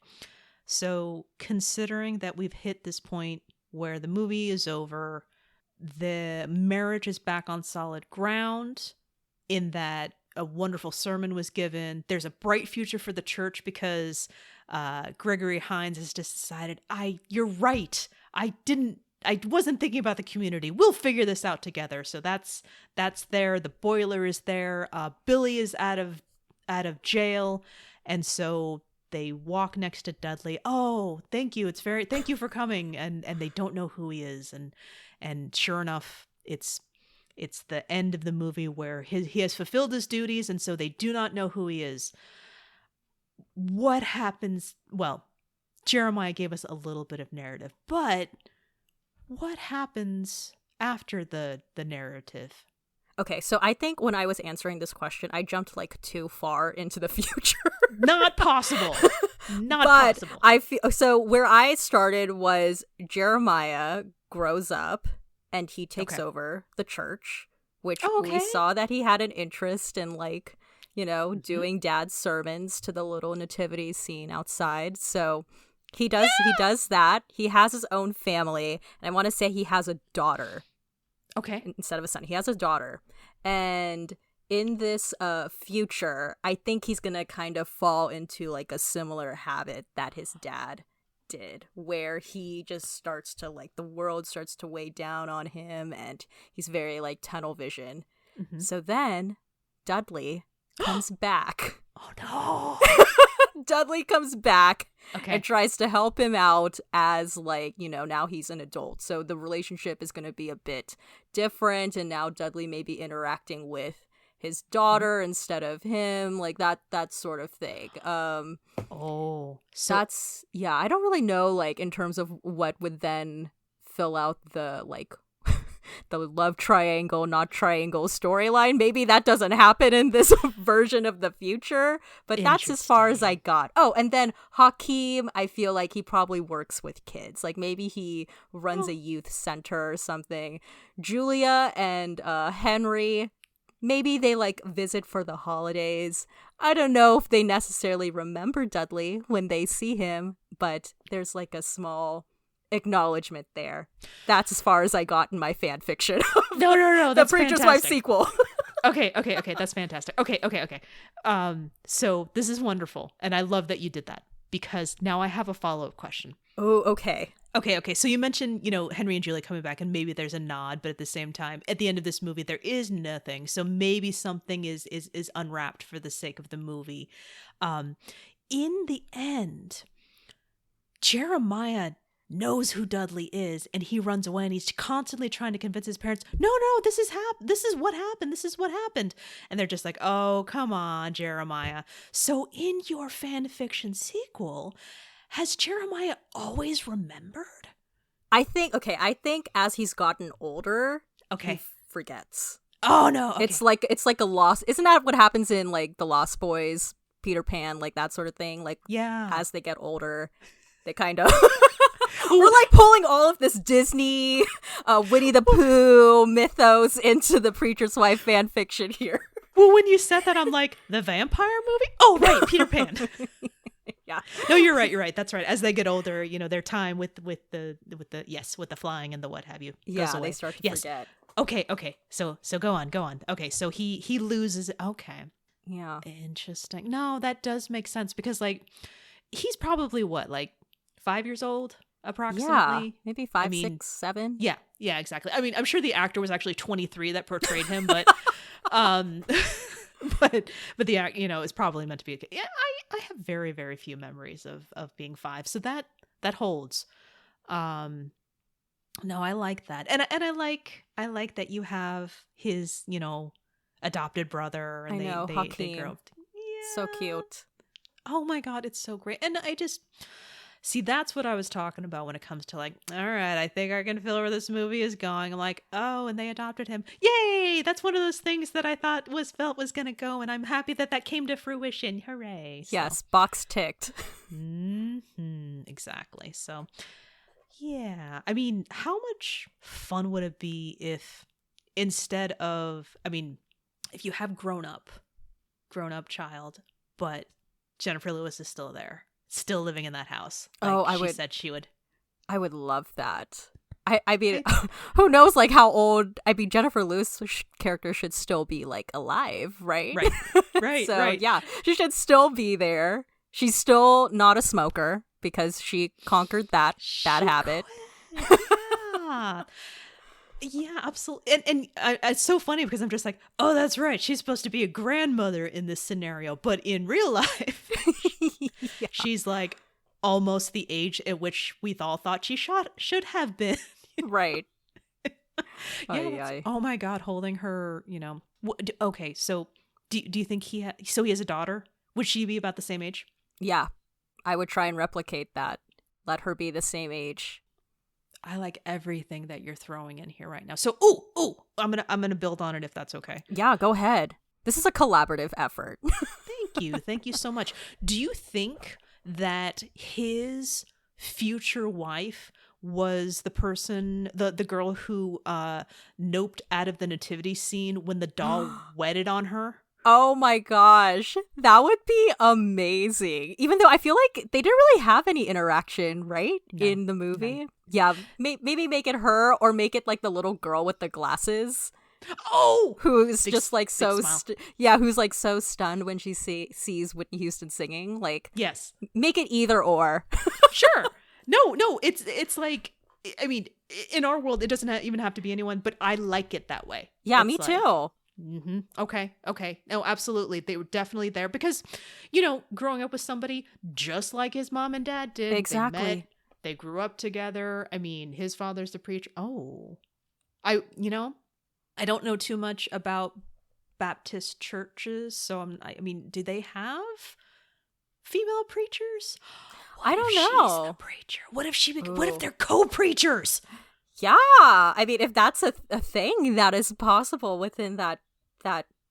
So considering that we've hit this point where the movie is over, the marriage is back on solid ground in that a wonderful sermon was given. There's a bright future for the church because Gregory Hines has just decided, you're right. I wasn't thinking about the community. We'll figure this out together. So that's there. The boiler is there. Billy is out of jail, and so they walk next to Dudley. Oh, thank you. Thank you for coming. And they don't know who he is. And sure enough, it's the end of the movie where he has fulfilled his duties, and so they do not know who he is. What happens? Well, Jeremiah gave us a little bit of narrative, but what happens after the narrative? Okay, so I think when I was answering this question, I jumped like too far into the future. Not possible. Not but possible. I feel so. Where I started was Jeremiah grows up and he takes over the church, which we saw that he had an interest in, like, you know, doing dad's sermons to the little nativity scene outside. So he does that. He has his own family, and I want to say he has a daughter. Okay. Instead of a son, he has a daughter. And in this future, I think he's going to kind of fall into like a similar habit that his dad did, where he just starts to, like, the world starts to weigh down on him and he's very like tunnel vision. Mm-hmm. So then Dudley comes back. Oh no. Dudley comes back and tries to help him out as, like, you know, now he's an adult. So the relationship is going to be a bit different. And now Dudley may be interacting with his daughter instead of him, like that sort of thing. So that's, I don't really know, like, in terms of what would then fill out the, like, the love triangle, not triangle storyline. Maybe that doesn't happen in this version of the future, but that's as far as I got. Oh, and then Hakeem, I feel like he probably works with kids. Like, maybe he runs a youth center or something. Julia and Henry, maybe they, like, visit for the holidays. I don't know if they necessarily remember Dudley when they see him, but there's, like, a small acknowledgement there. That's as far as I got in my fan fiction. No, that's the Preacher's fantastic. Wife sequel. Okay, that's fantastic. Okay. So this is wonderful, and I love that you did that, because now I have a follow-up question. Oh, okay. Okay. So you mentioned, you know, Henry and Julie coming back, and maybe there's a nod, but at the same time, at the end of this movie, there is nothing. So maybe something is unwrapped for the sake of the movie. In the end, Jeremiah knows who Dudley is, and he runs away, and he's constantly trying to convince his parents, no, this is what happened. And they're just like, oh, come on, Jeremiah. So in your fan fiction sequel, has Jeremiah always remembered? I think as he's gotten older, he forgets. Oh no. Okay. It's like a lost. Isn't that what happens in, like, the Lost Boys, Peter Pan, like that sort of thing? Like, as they get older, they kind of we're like pulling all of this Disney, Winnie the Pooh mythos into the Preacher's Wife fan fiction here. Well, when you said that, I'm like, the vampire movie? Oh, right, Peter Pan. Yeah. No, you're right. That's right. As they get older, you know, their time with the flying and the what have you goes away. They start to forget. Okay. So go on. Okay, so he loses. Okay. Yeah. Interesting. No, that does make sense, because, like, he's probably what, like 5 years old? approximately. Maybe 5, 6, 7. Yeah, exactly. I mean, I'm sure the actor was actually 23 that portrayed him, but but the act, is probably meant to be a kid. Yeah, I have very, very few memories of being 5, so that holds. No, I like that. And I like that you have his, adopted brother, and I know, they Hakeem. grow up. Yeah. So cute. Oh my God, it's so great. And I just see, that's what I was talking about when it comes to like, all right, I think I can feel where this movie is going. I'm like, oh, and they adopted him. Yay! That's one of those things that I thought felt was gonna go, and I'm happy that came to fruition. Hooray. Yes, box ticked. Exactly. So yeah, I mean, how much fun would it be if instead of, I mean, if you have grown up child, but Jenifer Lewis is still there, still living in that house. Like she said she would. I would love that. I mean, who knows, like, how old, I mean, Jenifer Lewis' character should still be, like, alive, right? Right, so, right. yeah, she should still be there. She's still not a smoker because she conquered that habit. Yeah. Yeah, absolutely. And it's so funny because I'm just like, oh, that's right. She's supposed to be a grandmother in this scenario. But in real life, she's like almost the age at which we all thought she should have been. Right. Oh my God, holding her, Okay, so do you think he has a daughter? Would she be about the same age? Yeah, I would try and replicate that. Let her be the same age. I like everything that you're throwing in here right now. So, I'm gonna build on it if that's okay. Yeah, go ahead. This is a collaborative effort. Thank you so much. Do you think that his future wife was the person, the girl who noped out of the nativity scene when the doll wedded on her? Oh my gosh, that would be amazing. Even though I feel like they didn't really have any interaction, right? In the movie. None. Yeah, maybe make it her, or make it like the little girl with the glasses. Oh! Who's just like so, who's like so stunned when she sees Whitney Houston singing. Like, yes. Make it either or. Sure. No, it's like, I mean, in our world, it doesn't even have to be anyone, but I like it that way. Yeah, it's me like, too. Mm-hmm. Okay. No, absolutely. They were definitely there because, growing up with somebody just like his mom and dad did. Exactly. They met, they grew up together. I mean, his father's the preacher. Oh, I don't know too much about Baptist churches. So I mean, do they have female preachers? I don't know. She's the preacher. What if they're co-preachers? Yeah, I mean, if that's a thing that is possible within that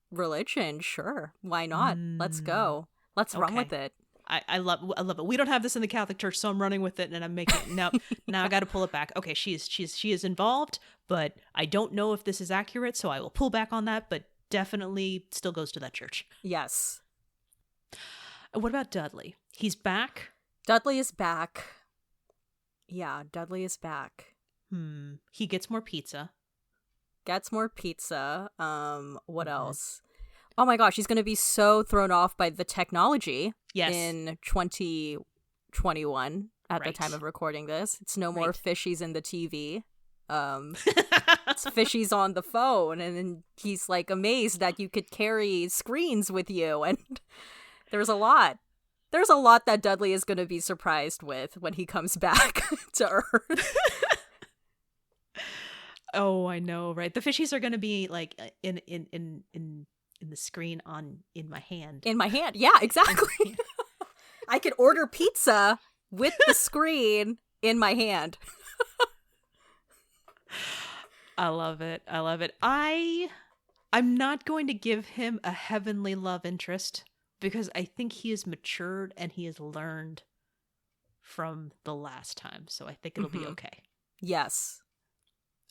religion, sure, why not? Let's go. Let's run with it. I love it. We don't have this in the Catholic Church, so I'm running with it, and I'm making now I got to pull it back. Okay, she is involved, but I don't know if this is accurate, so I will pull back on that. But definitely still goes to that church. Yes. What about Dudley? He's back. Dudley is back. Yeah, Dudley is back. He gets more pizza. What else? Oh my gosh, he's going to be so thrown off by the technology in 2021 at the time of recording this. It's no more fishies in the TV. It's fishies on the phone, and then he's like amazed that you could carry screens with you, and there's a lot that Dudley is going to be surprised with when he comes back to Earth. Oh, I know, right? The fishies are going to be like in the screen in my hand. In my hand, yeah, exactly. I could order pizza with the screen in my hand. I love it. I'm not going to give him a heavenly love interest because I think he has matured and he has learned from the last time. So I think it'll be okay. Yes.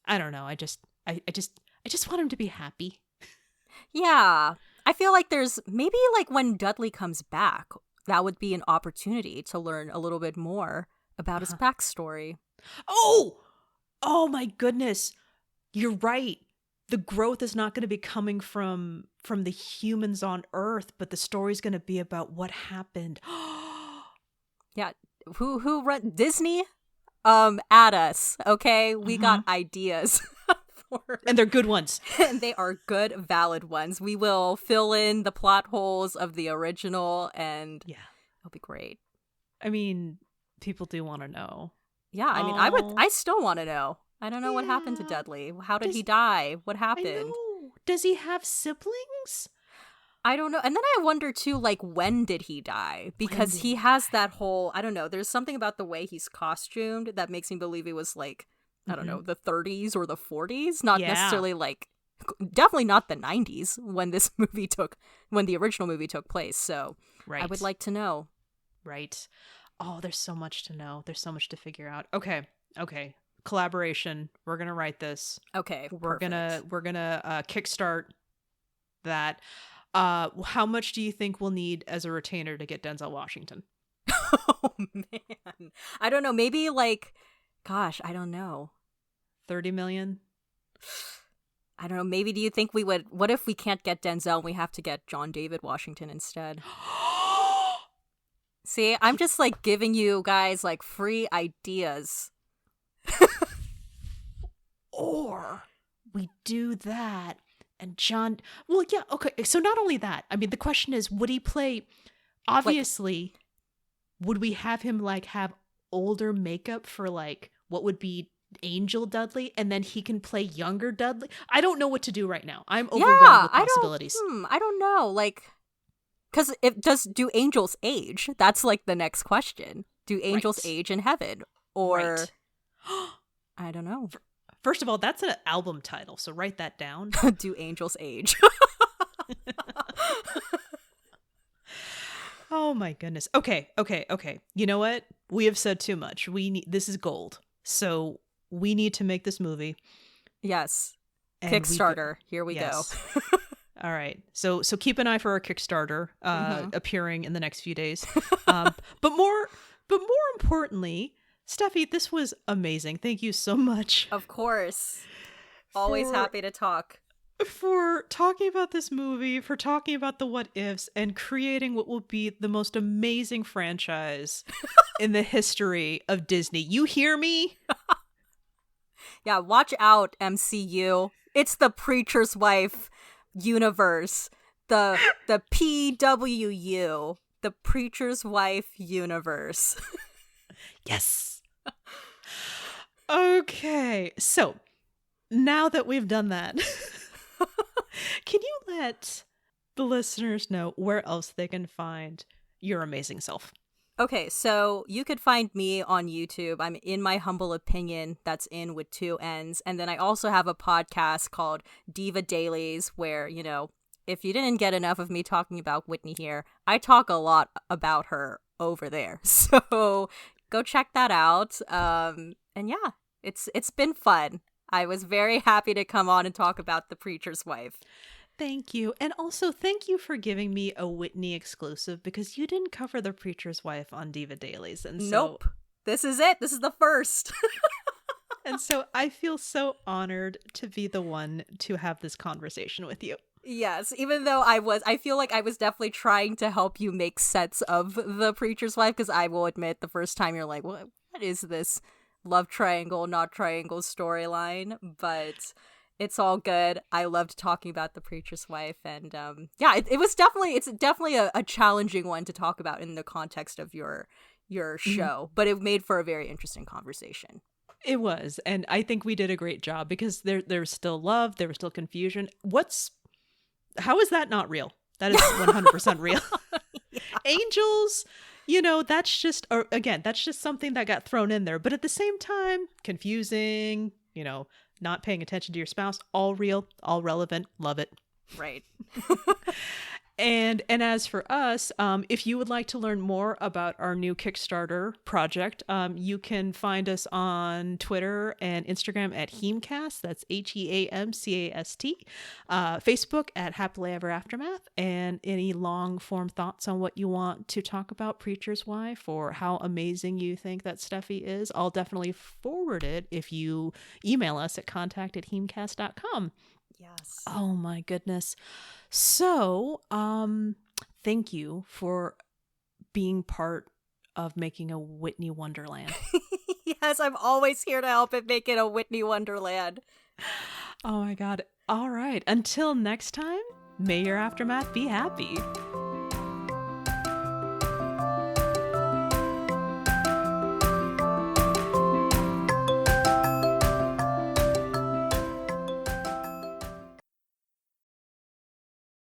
I don't know. I just want him to be happy. Yeah. I feel like there's maybe like when Dudley comes back, that would be an opportunity to learn a little bit more about his backstory. Oh my goodness. You're right. The growth is not going to be coming from the humans on Earth, but the story's going to be about what happened. Yeah. Who run Disney? At us, okay? We got ideas. And they're good ones. And they are good, valid ones. We will fill in the plot holes of the original, and it'll be great. I mean, people do want to know. Yeah, I mean, I still want to know. I don't know what happened to Dudley. How did he die? What happened? I know. Does he have siblings? I don't know. And then I wonder, too, like, when did he die? Because he has that whole, I don't know, there's something about the way he's costumed that makes me believe he was, like, I don't know, the 30s or the 40s. Not necessarily, like, definitely not the 90s when the original movie took place. So I would like to know. Right. Oh, there's so much to know. There's so much to figure out. Okay. Collaboration. We're going to write this. Okay. We're going to kickstart that. How much do you think we'll need as a retainer to get Denzel Washington? Oh, man. I don't know. Maybe like, gosh, I don't know. 30 million? I don't know. Maybe do you think we would, what if we can't get Denzel and we have to get John David Washington instead? See, I'm just like giving you guys like free ideas. Or we do that and John, well, yeah, okay. So not only that, I mean, the question is, would he play, obviously, would we have him like have older makeup for like what would be Angel Dudley, and then he can play younger Dudley? I don't know what to do right now. I'm overwhelmed with possibilities. I don't know. Like, because do angels age? That's like the next question. Do angels age in heaven? Or I don't know. First of all, that's an album title, so write that down. Do angels age? Oh my goodness. Okay. You know what? We have said too much. This is gold. So we need to make this movie. Yes. And Kickstarter. Here we go. All right. So keep an eye for our Kickstarter appearing in the next few days. But more importantly, Steffi, this was amazing. Thank you so much. Of course. Always happy to talk. For talking about this movie, for talking about the what ifs, and creating what will be the most amazing franchise in the history of Disney. You hear me? Yeah, watch out, MCU. It's the Preacher's Wife universe. The PWU. The Preacher's Wife universe. Yes. Okay, so now that we've done that, can you let the listeners know where else they can find your amazing self? Okay, so you could find me on YouTube. I'm In My Humble Opinion. That's in with 2 N's. And then I also have a podcast called Diva Dailies where, you know, if you didn't get enough of me talking about Whitney here, I talk a lot about her over there. So go check that out. And yeah, it's been fun. I was very happy to come on and talk about The Preacher's Wife. Thank you. And also thank you for giving me a Whitney exclusive, because you didn't cover The Preacher's Wife on Diva Dailies. And so, nope. This is it. This is the first. And so I feel so honored to be the one to have this conversation with you. Yes, even though I feel like I was definitely trying to help you make sense of The Preacher's Wife, because I will admit the first time you're like, what is this love triangle, not triangle storyline? But it's all good. I loved talking about The Preacher's Wife, and yeah, it's definitely a challenging one to talk about in the context of your show, but it made for a very interesting conversation. It was, and I think we did a great job, because there's still love, there was still confusion. How is that not real? That is 100% real. Yeah. Angels, you know, that's just something that got thrown in there. But at the same time, confusing, you know, not paying attention to your spouse, all real, all relevant, love it. Right. And as for us, if you would like to learn more about our new Kickstarter project, you can find us on Twitter and Instagram at HEAMCast. That's HEAMCAST. Facebook at Happily Ever Aftermath. And any long form thoughts on what you want to talk about Preacher's Wife or how amazing you think that Steffi is, I'll definitely forward it if you email us at contact@heamcast.com. Yes. Oh my goodness. So, thank you for being part of making a Whitney Wonderland. Yes, I'm always here to help it make it a Whitney Wonderland. Oh my God. All right. Until next time, may your aftermath be happy.